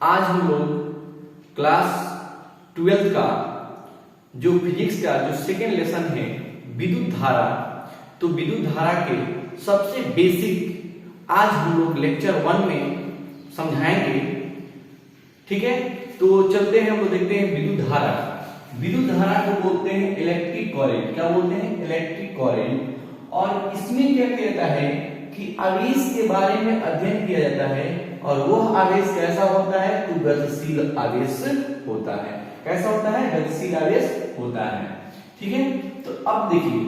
आज हम लोग क्लास 12 का जो फिजिक्स का जो सेकेंड लेसन है विद्युत धारा, तो विद्युत धारा के सबसे बेसिक आज हम लोग लेक्चर 1 में समझाएंगे। ठीक है, तो चलते हैं, हम लोग देखते हैं विद्युत धारा। विद्युत धारा को बोलते हैं इलेक्ट्रिक करंट। क्या बोलते हैं? Electric current. और इसमें क्या कहता है कि आवेश के बारे में अध्ययन किया जाता है, और वह आवेश कैसा होता है? तो गतिशील आवेश होता है। कैसा होता है? गतिशील आवेश होता है। ठीक है, तो अब देखिए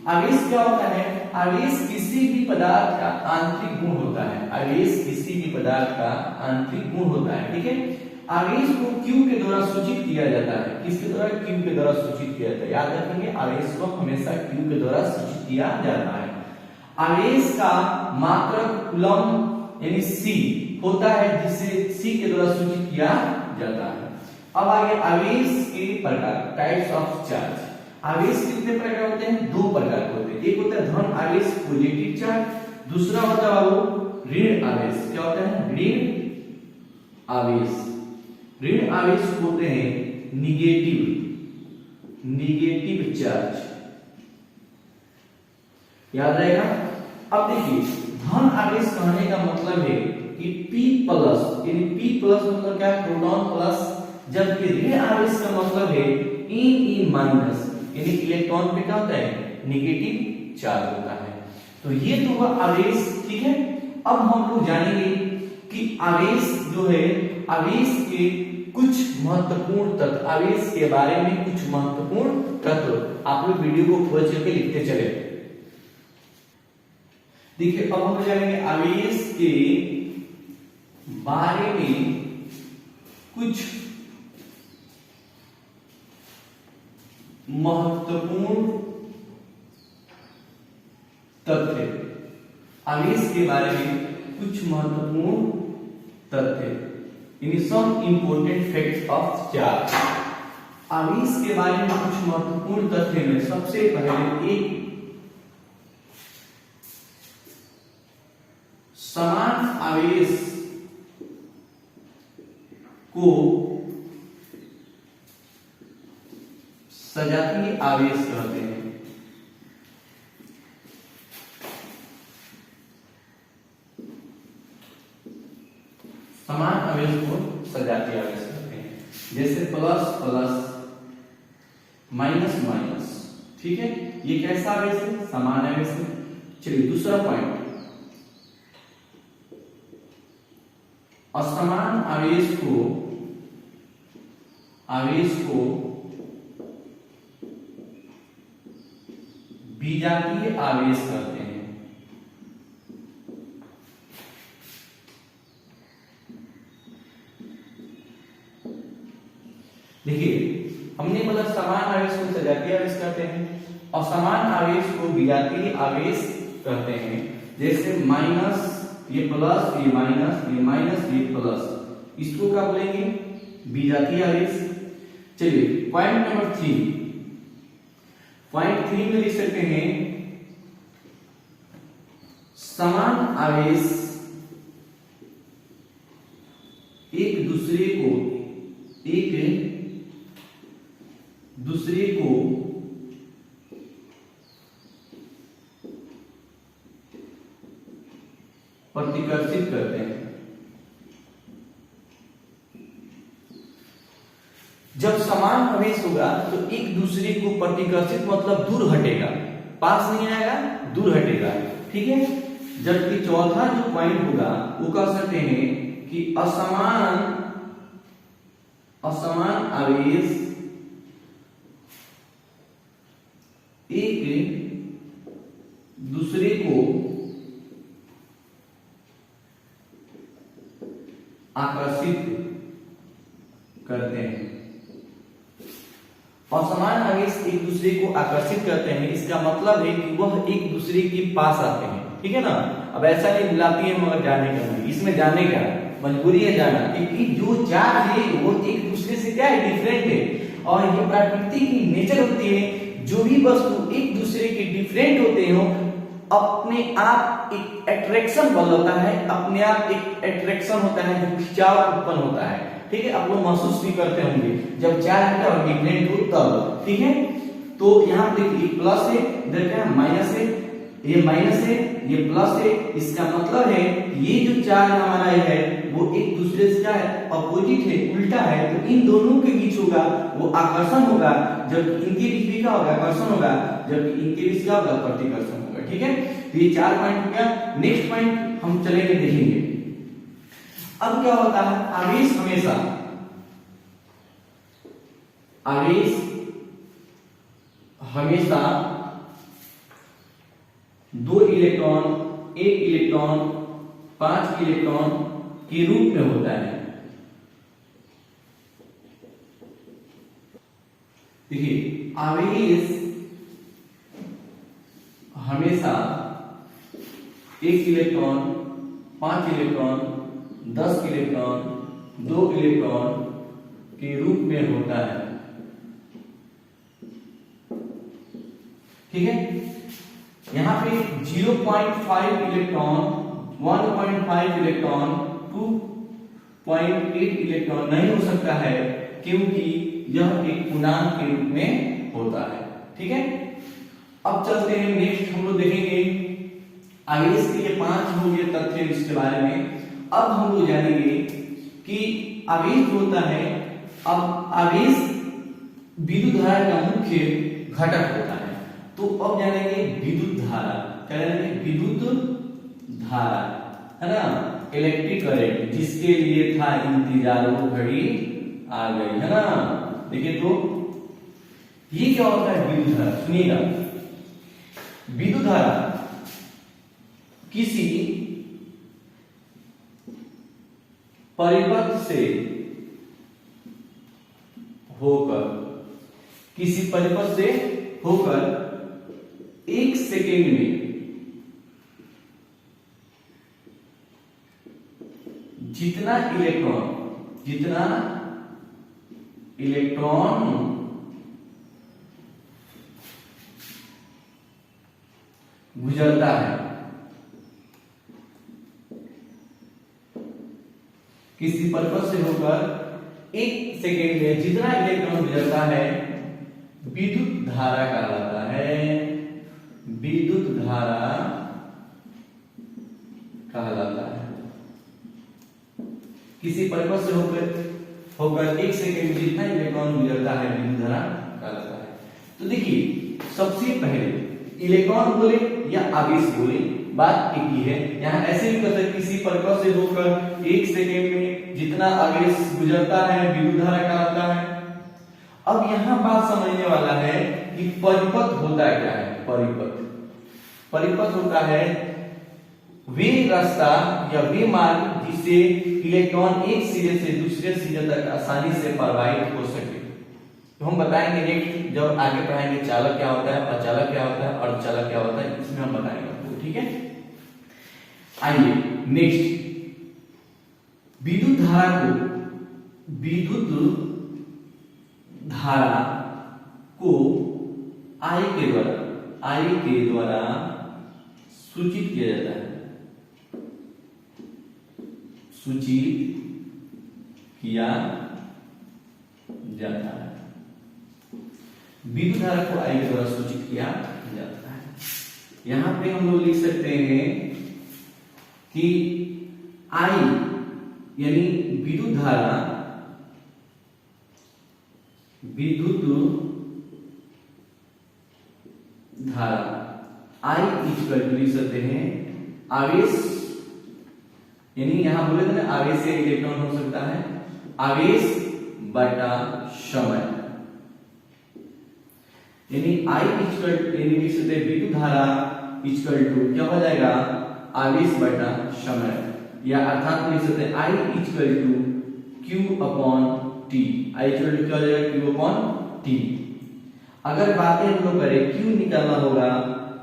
आवेश क्या होता है? आवेश किसी भी पदार्थ का आंतरिक गुण होता है। आवेश किसी भी पदार्थ का आंतरिक गुण होता है। ठीक है, आवेश को Q के द्वारा सूचित किया जाता है। किसके द्वारा? Q के द्वारा सूचित किया जाता है। याद रखेंगे, आवेश को हमेशा Q के द्वारा सूचित किया जाता है। आवेश का मात्रक कूलम्ब यानी C होता है, जिसे C के द्वारा सूचित किया जाता है। अब आगे आवेश के प्रकार, टाइप्स ऑफ चार्ज। आवेश कितने प्रकार होते हैं? दो प्रकार के होते हैं। एक होता है धन आवेश, पॉजिटिव चार्ज। दूसरा होता है वो ऋण आवेश। क्या होता है? ऋण आवेश। ऋण आवेश होते हैं निगेटिव चार्ज। याद रहेगा। अब देखिए धन आवेश कहने का मतलब है कि P प्लस, यानी P प्लस मतलब क्या है? Proton plus. जबकि ऋण आवेश का मतलब है E माइनस, यानी इलेक्ट्रॉन पे क्या होता है? नेगेटिव चार्ज होता है। तो ये तो हुआ आवेश। ठीक है, अब हम लोग जानेंगे कि आवेश जो है, आवेश के कुछ महत्वपूर्ण तत्व, आवेश के बारे में कुछ महत्वपूर्ण तत्व आप लोग वीडियो को खोज करके लिखते चले। देखिए अब हम जानेंगे आवेश के बारे में कुछ महत्वपूर्ण तथ्य। आवेश के बारे में कुछ महत्वपूर्ण तथ्य, यानी सम इंपोर्टेंट फैक्ट्स ऑफ चार्ज। आवेश के बारे में कुछ महत्वपूर्ण तथ्य में सबसे पहले एक समान आवेश को सजातीय आवेश कहते हैं। समान आवेश को सजातीय आवेश कहते हैं, जैसे प्लस प्लस, माइनस माइनस। ठीक है, ये कैसा आवेश है? समान आवेश है। चलिए दूसरा पॉइंट, असमान आवेश को विजातीय आवेश कहते हैं। देखिए हमने बोला समान आवेश को सजातीय आवेश कहते हैं, और समान आवेश को विजातीय आवेश कहते हैं। जैसे माइनस, ये प्लस, ये माइनस, ये माइनस, ये प्लस, इसको क्या बोलेंगे? विजातीय आवेश। चलिए पॉइंट नंबर 3, पॉइंट 3 में लिख सकते हैं समान आवेश एक दूसरे को प्रतिकर्षित करते हैं। जब समान आवेश होगा तो एक दूसरे को प्रतिकर्षित मतलब दूर हटेगा, पास नहीं आएगा, दूर हटेगा। ठीक है, जबकि चौथा जो पॉइंट होगा वो कह सकते हैं कि असमान आवेश एक दूसरे को आकर्षित करते हैं। असमान आवेश एक दूसरे को आकर्षित करते हैं, इसका मतलब है कि वह एक दूसरे के पास आते हैं। ठीक है ना। अब ऐसा नहीं बुलाती है मगर जाने का नहीं, इसमें जाने का मजबूरी है जाना, क्योंकि जो चार्ज है वो एक दूसरे से क्या है? डिफरेंट है। और ये प्रकृति की नेचर होती है, जो भी वस्तु एक दूसरे के डिफरेंट होते हो अपने आप एक अट्रैक्शन बल होता है, अपने आप एक अट्रैक्शन होता है जो खिंचाव उत्पन्न होता है। ठीक है, आप लोग महसूस भी करते होंगे जब चार्ज और मैग्नेट हो तब। ठीक है, तो यहाँ पे देखिए प्लस है, इधर क्या माइनस है, ये माइनस है, ये प्लस है। इसका मतलब है ये जो चार्ज हमारा है वो एक दूसरे से क्या है, अपोजिट है, उल्टा है। तो इन दोनों के बीच होगा वो आकर्षण होगा, जब इनके बीच भी क्या होगा, आकर्षण होगा, जब इनके बीच क्या होगा, प्रतिकर्षण होगा। ठीक है, तो ये 4 पॉइंट हो गया। नेक्स्ट पॉइंट हम चलेंगे देखेंगे। अब क्या होता है, आवेश हमेशा, आवेश हमेशा 2 इलेक्ट्रॉन, 1 इलेक्ट्रॉन, 5 इलेक्ट्रॉन के रूप में होता है। देखिए, आवेश हमेशा 1 इलेक्ट्रॉन, 5 इलेक्ट्रॉन, 10 इलेक्ट्रॉन, 2 इलेक्ट्रॉन के रूप में होता है। ठीक है, यहां पे 0.5 इलेक्ट्रॉन, 1.5 इलेक्ट्रॉन, 2.8 इलेक्ट्रॉन नहीं हो सकता है, क्योंकि यह एक पूर्णांक के रूप में होता है। ठीक है, अब चलते हैं नेक्स्ट, हम लोग देखेंगे आवेश के ये 5 हो गए तथ्य इसके बारे में। अब हम लोग जानेंगे कि आवेश जो होता है, अब आवेश विद्युत धारा का मुख्य घटक होता है। तो अब जानेंगे विद्युत धारा, क्या जानेंगे, विद्युत धारा, है ना, इलेक्ट्रिक करंट, जिसके लिए था इंतजार वो घड़ी आ गई, है ना। देखिए, तो ये क्या होता है विद्युत धारा, सुनिएगा। विद्युत धारा किसी परिपथ से होकर, किसी परिपथ से होकर 1 सेकेंड में जितना इलेक्ट्रॉन गुजरता है, किसी पर्पस से होकर 1 सेकेंड में जितना इलेक्ट्रॉन गुजरता है, विद्युत धारा कहलाता है। विद्युत धारा कहलाता है। किसी पर्पस से होकर 1 सेकेंड में जितना इलेक्ट्रॉन गुजरता है, विद्युत धारा कहलाता है। तो देखिए, सबसे पहले इलेक्ट्रॉन बोले या आवेश बोले, बात एक ही है। यहाँ ऐसे भी कहते हैं किसी पर्पस से होकर 1 सेकेंड में जितना आवेश गुजरता है, विद्युत धारा कहलाता है। अब यहाँ बात समझने वाला है कि परिपथ होता क्या है। परिपथ होता है वे रास्ता या वे मार्ग जिससे इलेक्ट्रॉन एक सिरे से दूसरे सिरे तक आसानी से प्रवाहित हो सके। तो हम बताएंगे नेक्स्ट, जब आगे पढ़ाएंगे चालक क्या होता है, अचालक क्या होता है, अर्धचालक क्या होता है, इसमें हम बताएंगे आपको। ठीक है, आइए नेक्स्ट, विद्युत धारा को I के द्वारा सूचित किया जाता है, सूचित किया जाता है। विद्युत धारा को I के द्वारा सूचित किया जाता है। यहां पे हम लोग लिख सकते हैं कि I यानी विद्युत धारा, I इक्वल लिख सकते हैं आवेश, यानी यहां बोले थे ना आवेश से इलेक्ट्रॉन हो सकता है, आवेश बटा समय, यानी I इक्वल यानी लिख सकते हैं विद्युत धारा इक्वल टू क्या हो जाएगा, आवेश बटा समय, या अर्थात लिख सकते हैं I equal to Q upon T। I equal to क्या हो जाएगा, Q अपॉन T। अगर बातें हम लोग करें Q निकालना होगा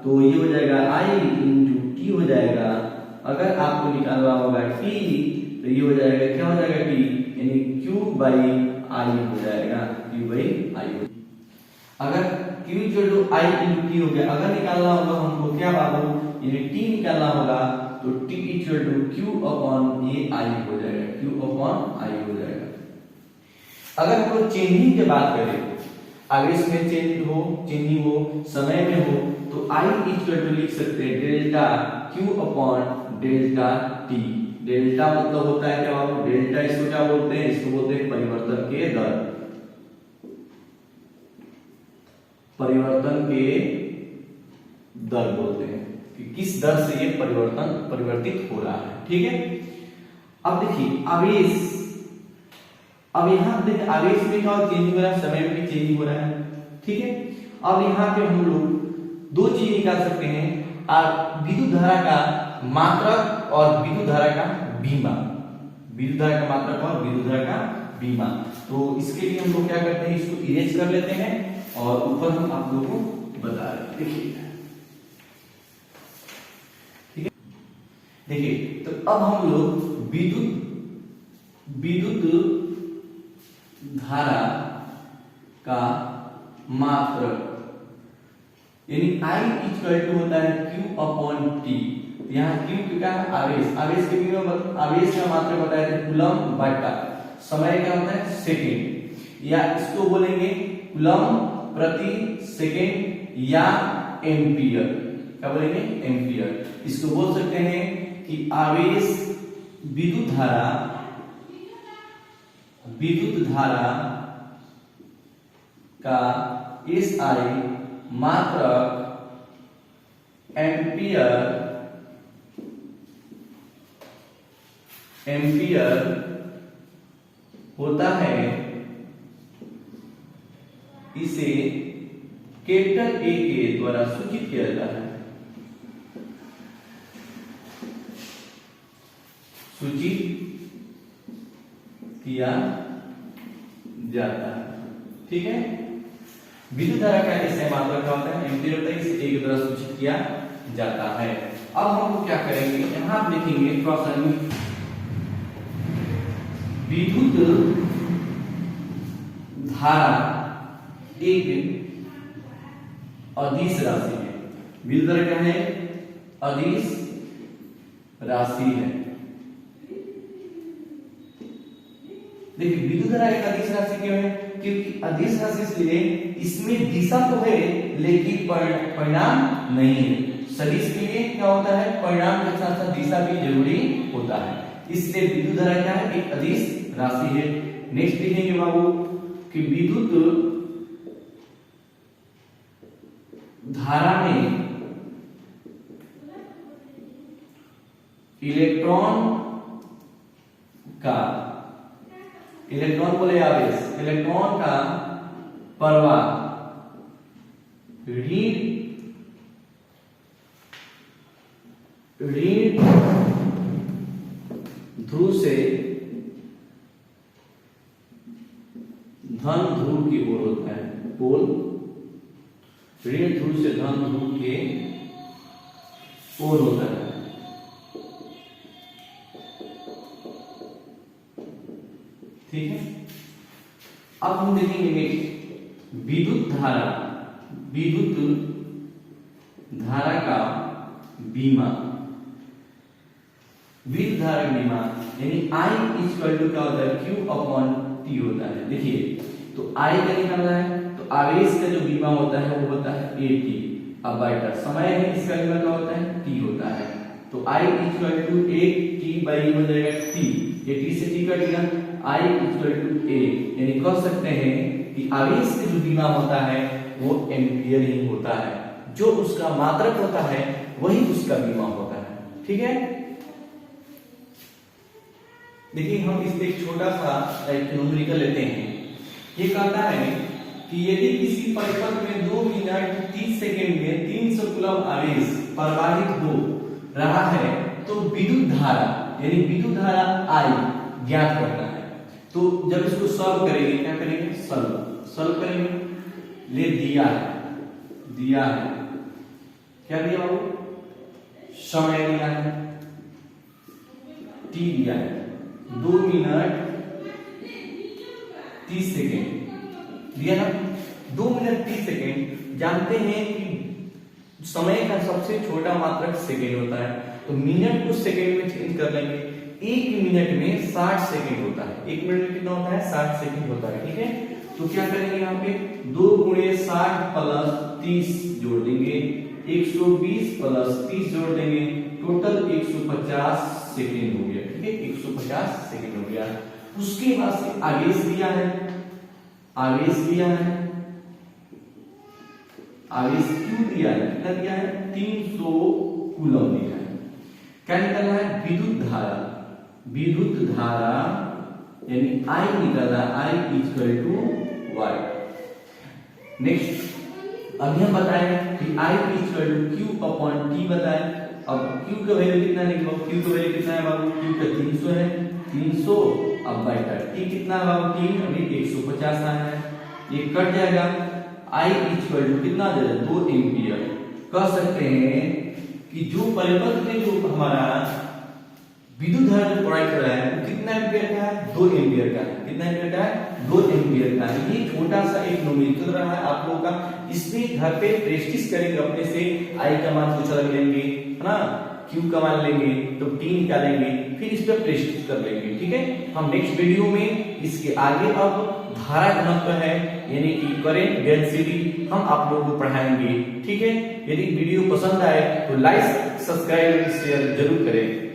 तो ये हो जाएगा I इंटू T हो जाएगा। अगर आपको निकालना होगा T तो ये हो जाएगा क्या हो जाएगा T, यानी Q बाई I हो जाएगा, Q बाई I। अगर Q equal to I into T हो गया, अगर निकालना होगा हमको क्या बाबू यानी टी निकालना होगा तो T equal to Q upon A I हो जाएगा, क्यू अपॉन आई हो जाएगा। अगर हम लोग चेंजिंग की बात करें, आवेश में चेंजिंग हो, समय में हो, तो आई इक्वल टू लिख सकते हैं delta Q upon delta T. Delta मतलब होता है क्या, डेल्टा इसको क्या बोलते हैं, इसको बोलते हैं परिवर्तन के दर, परिवर्तन के दर बोलते हैं कि किस दर से ये परिवर्तित हो रहा है। ठीक है, अब देखिए आवेश, अब यहाँ देखिए आवेश में क्या चेंज हो रहा है, समय में भी चेंज हो रहा है। ठीक है, अब यहाँ पे हम लोग दो चीज निकाल सकते हैं, विद्युत धारा का मात्रक और विद्युत धारा का बीमा, विद्युत धारा का मात्रक और विद्युत धारा का बीमा। तो इसके लिए हम लोग क्या करते हैं, इसको इरेज कर लेते हैं और ऊपर हम आप लोगों को बता रहे हैं। देखिए ठीक है, देखिए तो अब हम लोग विद्युत धारा का मात्रक यानी I इक्वल टू होता है Q अपॉन T। यहाँ Q क्या है, आवेश, आवेश के आवेश का मात्रक होता है कूलम बटा समय क्या होता है सेकेंड, या इसको बोलेंगे कूलम प्रति सेकेंड या एम्पियर, क्या बोलेंगे एम्पियर। इसको बोल सकते हैं कि आवेश विद्युत धारा का SI मात्रक एम्पियर होता है, इसे कैपिटल A के द्वारा सूचित किया जाता है, सूचित किया जाता है। ठीक है, विद्युत धारा का SI मात्रक क्या होता है, एम्पियर होता है, इसे A के द्वारा सूचित किया जाता है। अब हम क्या करेंगे, यहां आप देखेंगे प्रश्न, विद्युत धारा एक अदिश राशि है, विद्युत धारा क्या है, अदिश राशि है। देखिए विद्युत धारा एक अदिश राशि क्यों है, क्योंकि अदिश राशि इसलिए इसमें दिशा तो है लेकिन परिणाम नहीं है। सदिश के लिए क्या होता है, परिणाम के साथ साथ दिशा भी जरूरी होता है, इसलिए विद्युत धारा क्या है, एक अदिश राशि है। नेक्स्ट लिखेंगे बाबू कि विद्युत धारा में इलेक्ट्रॉन बोले आवेश, इलेक्ट्रॉन का प्रवाह ऋण ध्रुव से धन ध्रुव की ओर होता है, पोल ऋण ध्रुव से धन ध्रुव के ओर होता है। ठीक है, अब हम देखेंगे विद्युत धारा का बीमा, विद्युत धारा का बीमा यानी I इक्वल टू क्या होता है, Q अपॉन T होता है। देखिए तो I का निकालना है तो आवेश का जो बीमा होता है वो होता है AT, अब बटा समय है, इसका बीमा क्या होता है T होता है, तो I equal to AT by हो जाएगा T, ये T से T कट गया, I इक्वल टू A, यानी कह सकते हैं कि आवेश का जो बीमा होता है वो एम्पियर ही होता है, जो उसका मात्रक होता है वही उसका बीमा होता है। ठीक है, देखिए हम इस पे एक छोटा सा एक न्यूमेरिकल लेते हैं। ये कहता है कि यदि किसी परिपथ में 2 मिनट 30 सेकंड में 300 कूलम आवेश प्रवाहित हो रहा है तो विद्युत धारा यानी विद्युत धारा I ज्ञात करना है। तो जब इसको सॉल्व करेंगे, क्या करेंगे, सॉल्व करेंगे, ले दिया है क्या दिया बाबू, समय दिया है, T दिया है 2 मिनट 30 सेकेंड दिया ना, 2 मिनट 30 सेकेंड। जानते हैं कि समय का सबसे छोटा मात्रक सेकेंड होता है, तो मिनट को सेकेंड में चेंज कर लेंगे। एक मिनट में 60 सेकेंड होता है, एक मिनट में कितना होता है 60 सेकेंड होता है, ठीक है। तो क्या करेंगे यहाँ पे 2 गुणे 60 प्लस 30 जोड़ देंगे, 120 प्लस 30 जोड़ देंगे, टोटल 150 सेकेंड हो गया, ठीक है, 150 सेकेंड हो गया। उसके बाद से आवेश दिया है, आवेश दिया है, आवेश क्यों दिया है, कितना दिया है 300 कूलम दिया है। क्या निकलना है विद्युत धारा, विद्युत धारा यानी I निकला, I equal to Y। Next अभी हम बताएं कि I equal to Q upon T बताएं। अब Q का वैल्यू कितना लिखो, Q का वैल्यू कितना है बाबू, Q का 300 है, 300 अब बाई T कितना है बाबू, T अभी 150 आया है, ये कट जाएगा। I इक्वल टू कितना दे रहे 2 एम्पियर। कह सकते हैं कि जो परिपथ में जो हमारा विद्युत धारा जो प्रोवाइड कर रहा है वो कितना एम्पियर का है, 2 एम्पियर का है। कितना एम्पियर का है, 2 एम्पियर का है। ये छोटा सा एक न्यूमेरिकल रहा है आप लोगों का, इसमें घर पे प्रैक्टिस करेंगे अपने से। I का मान कुछ अलग लेंगे, है ना, Q का मान लेंगे, तो T निकालेंगे, फिर इस पर प्रैक्टिस कर लेंगे, ठीक है। हम नेक्स्ट वीडियो में इसके आगे अब धारा घनत्व है यानी कि करंट डेंसिटी हम आप लोगों को पढ़ाएंगे, ठीक है। यदि वीडियो पसंद आए तो लाइक, सब्सक्राइब, शेयर जरूर करें।